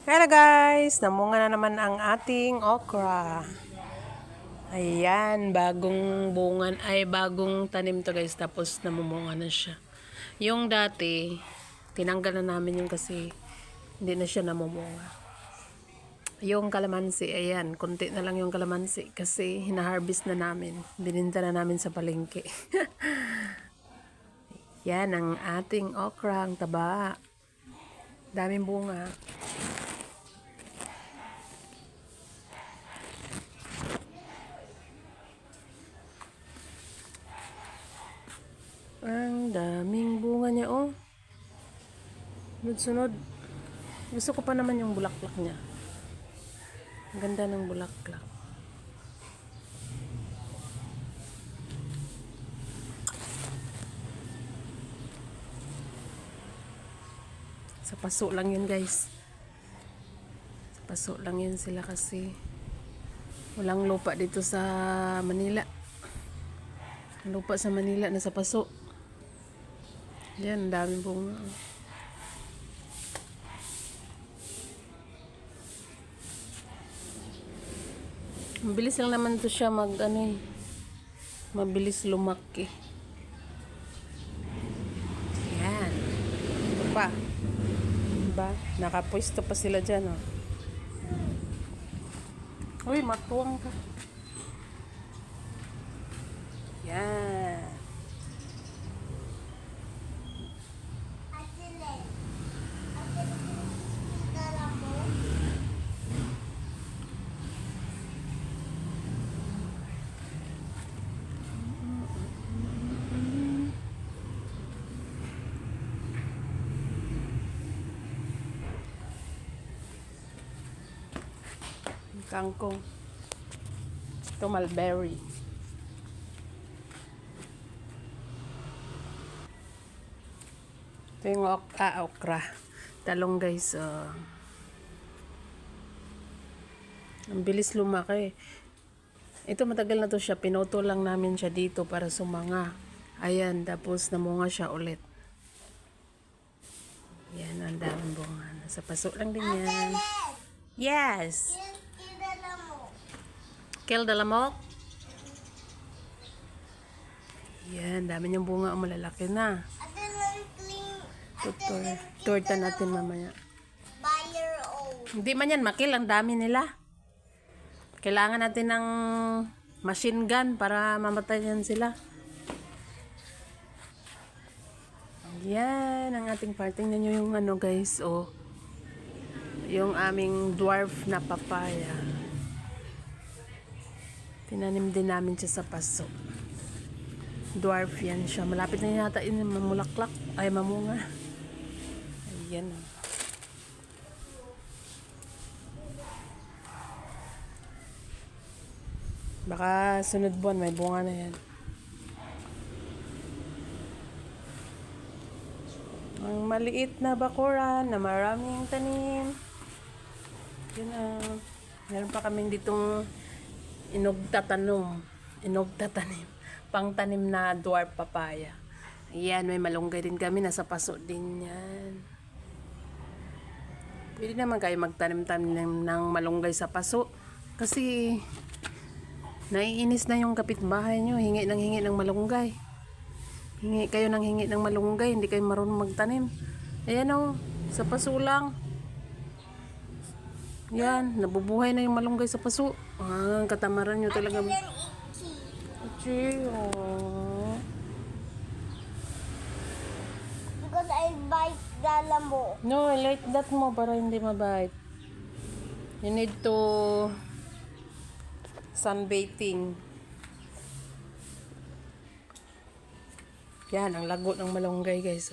Hello guys! Namunga na naman ang ating okra. Ayan, bagong tanim to guys, tapos namumunga na siya. Yung dati, tinanggal na namin yung kasi hindi na siya namumunga. Yung kalamansi, ayan, konti na lang yung kalamansi kasi hina-harvest na namin. Bininta na namin sa palengke. Yan ang ating okra, ang taba. Daming bunga. Ang daming bunga niya, oh. Sunod-sunod. Gusto ko pa naman yung bulaklak niya. Ang ganda ng bulaklak. Sa paso lang yun, guys. Sa paso lang yun sila kasi walang lupa dito sa Manila. Ang lupa sa Manila na sa paso. Yan, daming bunga. Mabilis lang naman to siya mabilis lumaki. Yan. Ito pa. Diba? Nakapwesto pa sila dyan, oh. Uy, matuwang ka. Yan. Kangkong. Ito mulberry. Ito yung okra. Talong, guys. Ang bilis lumaki. Ito matagal na to siya. Pinuto lang namin siya dito para sumanga. Ayan. Tapos namunga siya ulit. Yan. Ang daming bunga. Nasa paso lang din yan. Yes! Kill the lamok. Yan, dami niyang bunga, malalaki na. Torta natin mamaya. Hindi man yan makil, ang dami nila. Kailangan natin ng machine gun para mamatay yan sila. Yan, ang ating parting na nyo yung guys, yung aming dwarf na papaya. Tinanim din namin siya sa paso. Dwarf yan siya. Malapit na yata yun mamulaklak. Ay, mamunga. Ayan. Baka sunod buwan may bunga na yan. Ang maliit na bakuran na maraming tanim. Yun meron pa kaming ditong inugtatanim. Pangtanim na dwarf papaya. Ayan, may malunggay din kami. Nasa paso din yan. Pwede naman kayo magtanim-tanim ng malunggay sa paso. Kasi naiinis na yung kapitbahay nyo. Hingi ng malunggay. Hingi kayo ng hingi ng malunggay. Hindi kayo marunong magtanim. Ayan, sa paso lang. Yan, nabubuhay na yung malunggay sa paso. Ang katamaran nyo talaga. Because I bite the lambo. No, I like that mo para hindi mabite. You need to sunbathing. Yan, ang lago ng malunggay, guys.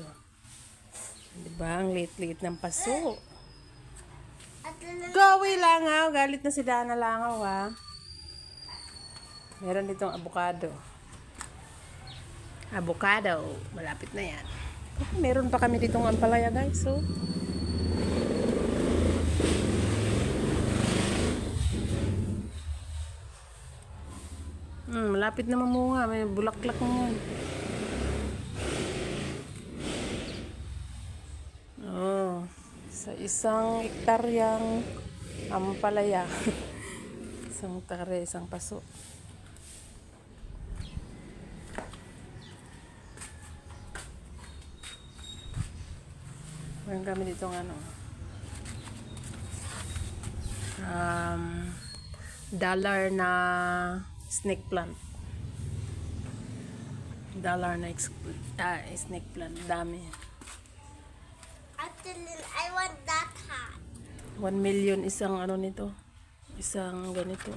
Diba? Ang liit-liit ng paso. Gawi langaw. Galit na si Dana langaw, ha. Meron ditong avocado. Malapit na yan. Meron pa kami ditong ampalaya, guys. Malapit na mamunga. May bulaklak na yan. Sa isang hektaryang ampalaya. Isang hektarya, isang paso. Meron kami dito ng ano. Dollar na snake plant. Dollar na snake plant. Dami. Actually, I want that hat. 1 million isang ano nito. Isang ganito.